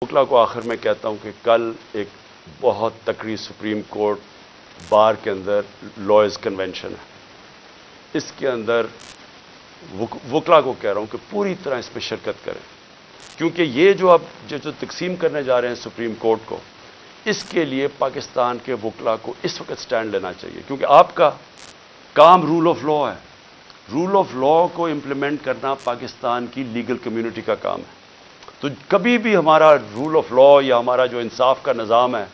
وکلا کو آخر میں کہتا ہوں کہ کل ایک بہت تکڑی سپریم کورٹ بار کے اندر لائرز کنونشن ہے. اس کے اندر وکلا کو کہہ رہا ہوں کہ پوری طرح اس میں شرکت کریں، کیونکہ یہ جو اب جو تقسیم کرنے جا رہے ہیں سپریم کورٹ کو، اس کے لیے پاکستان کے وکلا کو اس وقت سٹینڈ لینا چاہیے، کیونکہ آپ کا کام رول آف لا ہے. رول آف لا کو امپلیمنٹ کرنا پاکستان کی لیگل کمیونٹی کا کام ہے. تو کبھی بھی ہمارا رول آف لا یا ہمارا جو انصاف کا نظام ہے،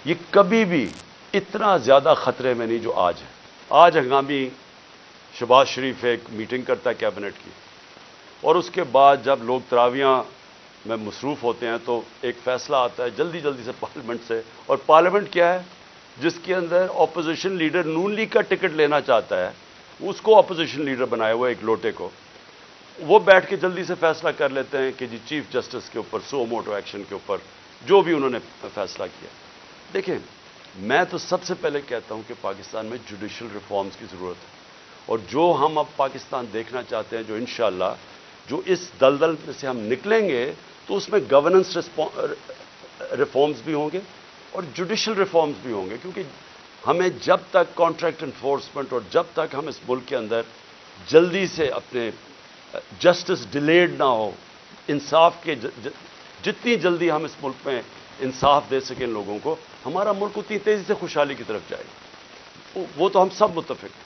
یہ کبھی بھی اتنا زیادہ خطرے میں نہیں جو آج ہے. آج ہنگامی شہباز شریف ایک میٹنگ کرتا ہے کیبنٹ کی، اور اس کے بعد جب لوگ تراویحاں میں مصروف ہوتے ہیں تو ایک فیصلہ آتا ہے جلدی جلدی سے پارلیمنٹ سے. اور پارلیمنٹ کیا ہے؟ جس کے اندر اپوزیشن لیڈر نون لیگ کا ٹکٹ لینا چاہتا ہے، اس کو اپوزیشن لیڈر بنایا ہوا ایک لوٹے کو، وہ بیٹھ کے جلدی سے فیصلہ کر لیتے ہیں کہ جی چیف جسٹس کے اوپر سو موٹو ایکشن کے اوپر جو بھی انہوں نے فیصلہ کیا. دیکھیں، میں تو سب سے پہلے کہتا ہوں کہ پاکستان میں جوڈیشل ریفارمز کی ضرورت ہے، اور جو ہم اب پاکستان دیکھنا چاہتے ہیں، جو انشاءاللہ جو اس دلدل میں سے ہم نکلیں گے تو اس میں گورننس ریفارمز بھی ہوں گے اور جوڈیشل ریفارمز بھی ہوں گے. کیونکہ ہمیں جب تک کانٹریکٹ انفورسمنٹ اور جب تک ہم اس ملک کے اندر جلدی سے اپنے جسٹس ڈیلیڈ نہ ہو، انصاف کے جتنی جلدی ہم اس ملک میں انصاف دے سکیں لوگوں کو، ہمارا ملک اتنی تیزی سے خوشحالی کی طرف جائے گا. وہ تو ہم سب متفق ہیں.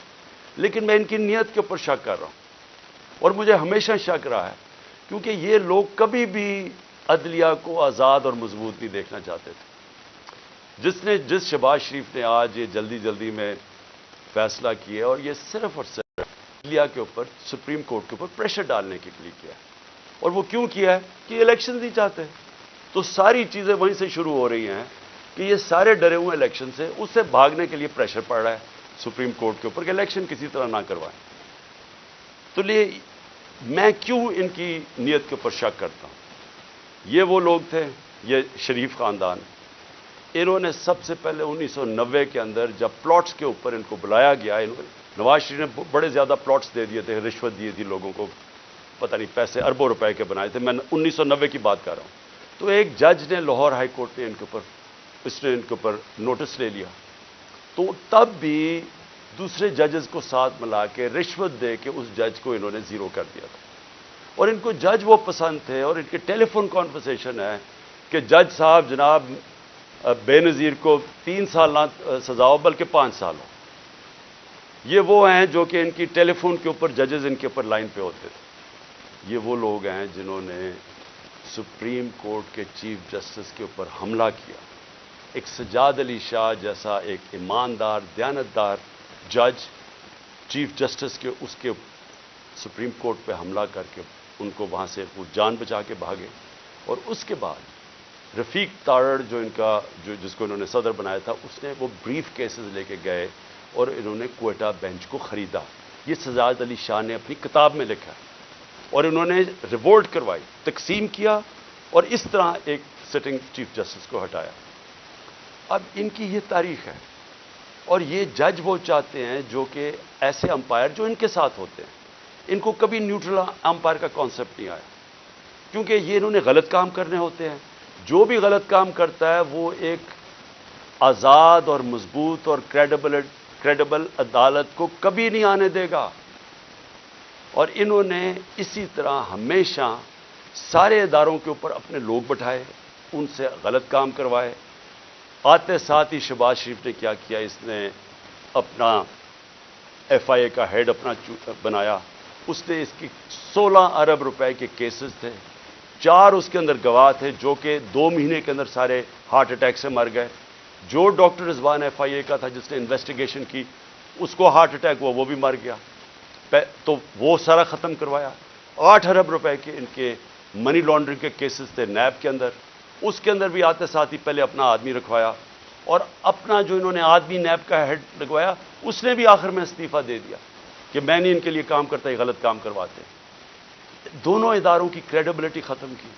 لیکن میں ان کی نیت کے اوپر شک کر رہا ہوں، اور مجھے ہمیشہ شک رہا ہے، کیونکہ یہ لوگ کبھی بھی عدلیہ کو آزاد اور مضبوط نہیں دیکھنا چاہتے تھے. جس شہباز شریف نے آج یہ جلدی جلدی میں فیصلہ کیا، اور یہ صرف اور صرف عدلیہ کے اوپر، سپریم کورٹ کے اوپر پریشر ڈالنے کے لیے کیا ہے. اور وہ کیوں کیا ہے؟ کہ الیکشن نہیں چاہتے. تو ساری چیزیں وہیں سے شروع ہو رہی ہیں کہ یہ سارے ڈرے ہوئے الیکشن سے، اس سے بھاگنے کے لیے پریشر پڑ رہا ہے سپریم کورٹ کے اوپر کہ الیکشن کسی طرح نہ کروائیں. تو میں کیوں ان کی نیت کے اوپر شک کرتا ہوں؟ یہ وہ لوگ تھے، یہ شریف خاندان، انہوں نے سب سے پہلے 1990 کے اندر جب پلاٹس کے اوپر ان کو بلایا گیا، نواز شریف نے بڑے زیادہ پلاٹس دے دیے تھے، رشوت دی تھی لوگوں کو، پتہ نہیں پیسے اربوں روپے کے بنائے تھے. میں 1990 کی بات کر رہا ہوں. تو ایک جج نے لاہور ہائی کورٹ نے ان کے اوپر نوٹس لے لیا. تو تب بھی دوسرے ججز کو ساتھ ملا کے رشوت دے کے اس جج کو انہوں نے زیرو کر دیا تھا. اور ان کو جج وہ پسند تھے، اور ان کے ٹیلی فون کانورسیشن ہے کہ جج صاحب جناب بے نظیر کو 3 سال نہ سزا ہو بلکہ 5 سال ہو. یہ وہ ہیں جو کہ ان کی ٹیلی فون کے اوپر ججز ان کے اوپر لائن پہ ہوتے تھے. یہ وہ لوگ ہیں جنہوں نے سپریم کورٹ کے چیف جسٹس کے اوپر حملہ کیا. ایک سجاد علی شاہ جیسا ایک ایماندار دیانتدار جج چیف جسٹس کے اس کے سپریم کورٹ پہ حملہ کر کے ان کو وہاں سے وہ جان بچا کے بھاگے. اور اس کے بعد رفیق تارڑ جس کو انہوں نے صدر بنایا تھا، اس نے وہ بریف کیسز لے کے گئے اور انہوں نے کوئٹہ بینچ کو خریدا. یہ سجاد علی شاہ نے اپنی کتاب میں لکھا، اور انہوں نے ریوولٹ کروائی، تقسیم کیا، اور اس طرح ایک سٹنگ چیف جسٹس کو ہٹایا. اب ان کی یہ تاریخ ہے، اور یہ جج وہ چاہتے ہیں جو کہ ایسے امپائر جو ان کے ساتھ ہوتے ہیں. ان کو کبھی نیوٹرل امپائر کا کانسیپٹ نہیں آیا، کیونکہ یہ انہوں نے غلط کام کرنے ہوتے ہیں. جو بھی غلط کام کرتا ہے وہ ایک آزاد اور مضبوط اور کریڈیبل عدالت کو کبھی نہیں آنے دے گا. اور انہوں نے اسی طرح ہمیشہ سارے اداروں کے اوپر اپنے لوگ بٹھائے، ان سے غلط کام کروائے. آتے ساتھ ہی شہباز شریف نے کیا کیا، اس نے اپنا ایف آئی اے کا ہیڈ اپنا بنایا. اس نے اس کی 16 ارب روپے کے کیسز تھے، 4 اس کے اندر گواہ تھے جو کہ 2 مہینے کے اندر سارے ہارٹ اٹیک سے مر گئے. جو ڈاکٹر رضوان ایف آئی اے کا تھا جس نے انویسٹیگیشن کی، اس کو ہارٹ اٹیک ہوا، وہ بھی مر گیا. تو وہ سارا ختم کروایا. 8 ارب روپے کے ان کے منی لانڈرنگ کے کیسز تھے نیب کے اندر، اس کے اندر بھی آتے ساتھ ہی پہلے اپنا آدمی رکھوایا، اور اپنا جو انہوں نے آدمی نیب کا ہیڈ لگوایا اس نے بھی آخر میں استعفیٰ دے دیا کہ میں نہیں ان کے لیے کام کرتا، یہ غلط کام کرواتے. دونوں اداروں کی کریڈیبلٹی ختم کی.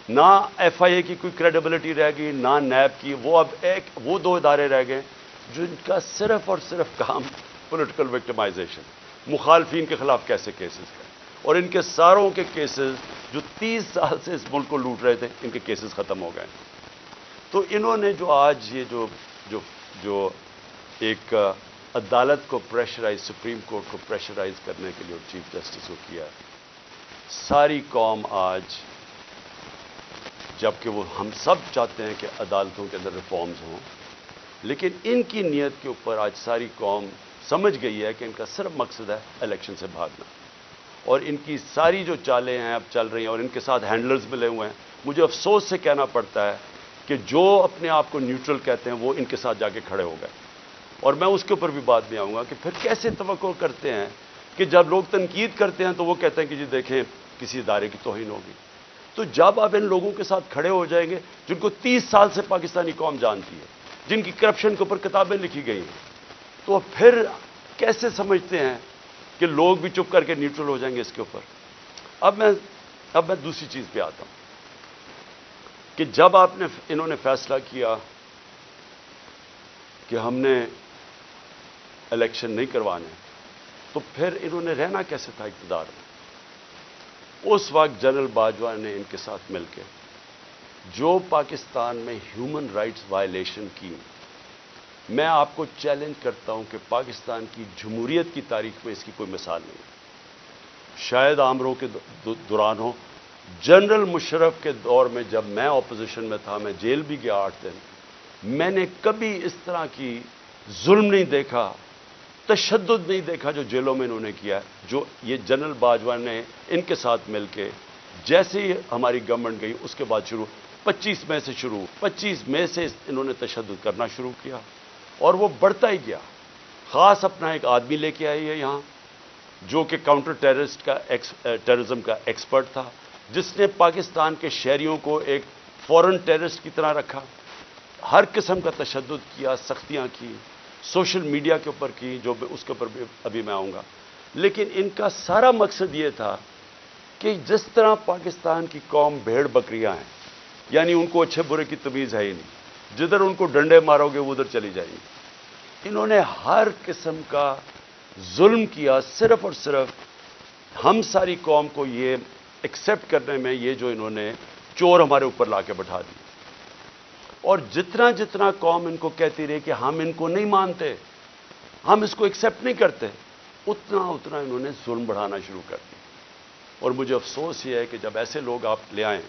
نہ ایف آئی اے کی کوئی کریڈیبلٹی رہ گئی، نہ نیب کی. وہ 2 ادارے رہ گئے جن کا صرف اور صرف کام پولیٹیکل وکٹمائزیشن، مخالفین کے خلاف کیسے کیسز کریں. اور ان کے ساروں کے کیسز جو 30 سال سے اس ملک کو لوٹ رہے تھے، ان کے کیسز ختم ہو گئے. تو انہوں نے جو آج یہ جو ایک عدالت کو پریشرائز، سپریم کورٹ کو پریشرائز کرنے کے لیے اور چیف جسٹس کو کیا ہے، ساری قوم آج، جبکہ وہ ہم سب چاہتے ہیں کہ عدالتوں کے اندر ریفارمز ہوں، لیکن ان کی نیت کے اوپر آج ساری قوم سمجھ گئی ہے کہ ان کا صرف مقصد ہے الیکشن سے بھاگنا. اور ان کی ساری جو چالیں ہیں اب چل رہی ہیں، اور ان کے ساتھ ہینڈلرز ملے ہوئے ہیں. مجھے افسوس سے کہنا پڑتا ہے کہ جو اپنے آپ کو نیوٹرل کہتے ہیں وہ ان کے ساتھ جا کے کھڑے ہو گئے. اور میں اس کے اوپر بھی بات میں آؤں گا کہ پھر کیسے توقع کرتے ہیں کہ جب لوگ تنقید کرتے ہیں تو وہ کہتے ہیں کہ جی دیکھیں کسی ادارے کی توہین ہوگی. تو جب آپ ان لوگوں کے ساتھ کھڑے ہو جائیں گے جن کو 30 سال سے پاکستانی قوم جانتی ہے، جن کی کرپشن کے اوپر کتابیں لکھی گئی ہیں، تو پھر کیسے سمجھتے ہیں کہ لوگ بھی چپ کر کے نیوٹرل ہو جائیں گے اس کے اوپر؟ اب میں دوسری چیز پہ آتا ہوں کہ جب انہوں نے فیصلہ کیا کہ ہم نے الیکشن نہیں کروانے، تو پھر انہوں نے رہنا کیسے تھا اقتدار میں؟ اس وقت جنرل باجوہ نے ان کے ساتھ مل کے جو پاکستان میں ہیومن رائٹس وائلیشن کی، میں آپ کو چیلنج کرتا ہوں کہ پاکستان کی جمہوریت کی تاریخ میں اس کی کوئی مثال نہیں. شاید عامروں کے دوران ہو، جنرل مشرف کے دور میں جب میں اپوزیشن میں تھا، میں جیل بھی گیا 8 دن، میں نے کبھی اس طرح کی ظلم نہیں دیکھا، تشدد نہیں دیکھا جو جیلوں میں انہوں نے کیا ہے، جو یہ جنرل باجوہ نے ان کے ساتھ مل کے، جیسے ہی ہماری گورنمنٹ گئی اس کے بعد 25 مئی سے 25 مئی سے انہوں نے تشدد کرنا شروع کیا، اور وہ بڑھتا ہی گیا. خاص اپنا ایک آدمی لے کے آئی ہے یہاں جو کہ کاؤنٹر ٹیررزم کا ایکسپرٹ تھا، جس نے پاکستان کے شہریوں کو ایک فورن ٹیررسٹ کی طرح رکھا، ہر قسم کا تشدد کیا، سختیاں کی، سوشل میڈیا کے اوپر کی، جو اس کے اوپر ابھی میں آؤں گا. لیکن ان کا سارا مقصد یہ تھا کہ جس طرح پاکستان کی قوم بھیڑ بکریاں ہیں، یعنی ان کو اچھے برے کی تمیز ہے ہی نہیں، جدھر ان کو ڈنڈے مارو گے وہ ادھر چلی جائیں گی. انہوں نے ہر قسم کا ظلم کیا، صرف اور صرف ہم ساری قوم کو یہ ایکسیپٹ کرنے میں، یہ جو انہوں نے چور ہمارے اوپر لا کے بٹھا دی. اور جتنا قوم ان کو کہتی رہی کہ ہم ان کو نہیں مانتے، ہم اس کو ایکسیپٹ نہیں کرتے، اتنا انہوں نے ظلم بڑھانا شروع کر دیا. اور مجھے افسوس یہ ہے کہ جب ایسے لوگ آپ لے آئیں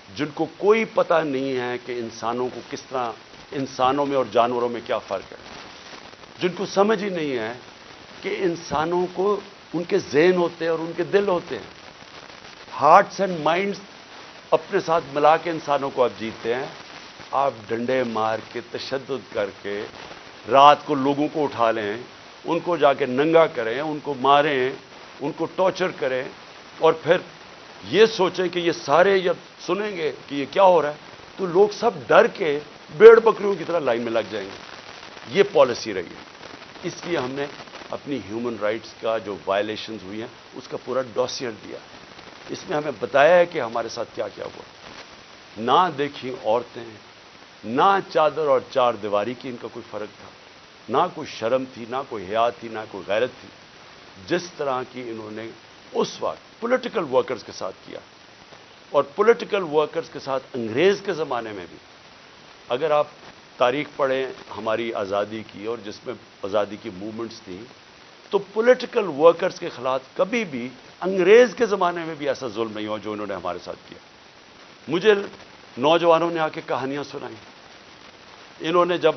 جن کو کوئی پتہ نہیں ہے کہ انسانوں کو کس طرح، انسانوں میں اور جانوروں میں کیا فرق ہے، جن کو سمجھ ہی نہیں ہے کہ انسانوں کو ان کے ذہن ہوتے ہیں اور ان کے دل ہوتے ہیں، ہارٹس اینڈ مائنڈز اپنے ساتھ ملا کے انسانوں کو آپ جیتے ہیں. آپ ڈنڈے مار کے، تشدد کر کے، رات کو لوگوں کو اٹھا لیں، ان کو جا کے ننگا کریں، ان کو ماریں، ان کو ٹارچر کریں، اور پھر یہ سوچیں کہ یہ سارے جب سنیں گے کہ یہ کیا ہو رہا ہے تو لوگ سب ڈر کے بھیڑ بکریوں کی طرح لائن میں لگ جائیں گے. یہ پالیسی رہی ہے. اس لیے ہم نے اپنی ہیومن رائٹس کا جو وائلیشنز ہوئی ہیں اس کا پورا ڈوسیئر دیا. اس میں ہمیں بتایا ہے کہ ہمارے ساتھ کیا کیا ہوا. نہ دیکھی عورتیں، نہ چادر اور چار دیواری کی ان کا کوئی فرق تھا، نہ کوئی شرم تھی، نہ کوئی حیا تھی، نہ کوئی غیرت تھی. جس طرح کی انہوں نے اس وقت پولیٹیکل ورکرز کے ساتھ کیا، اور پولیٹیکل ورکرز کے ساتھ انگریز کے زمانے میں بھی، اگر آپ تاریخ پڑھیں ہماری آزادی کی اور جس میں آزادی کی موومنٹس تھیں، تو پولیٹیکل ورکرز کے خلاف کبھی بھی انگریز کے زمانے میں بھی ایسا ظلم نہیں ہوا جو انہوں نے ہمارے ساتھ کیا. مجھے نوجوانوں نے آ کے کہانیاں سنائیں. انہوں نے جب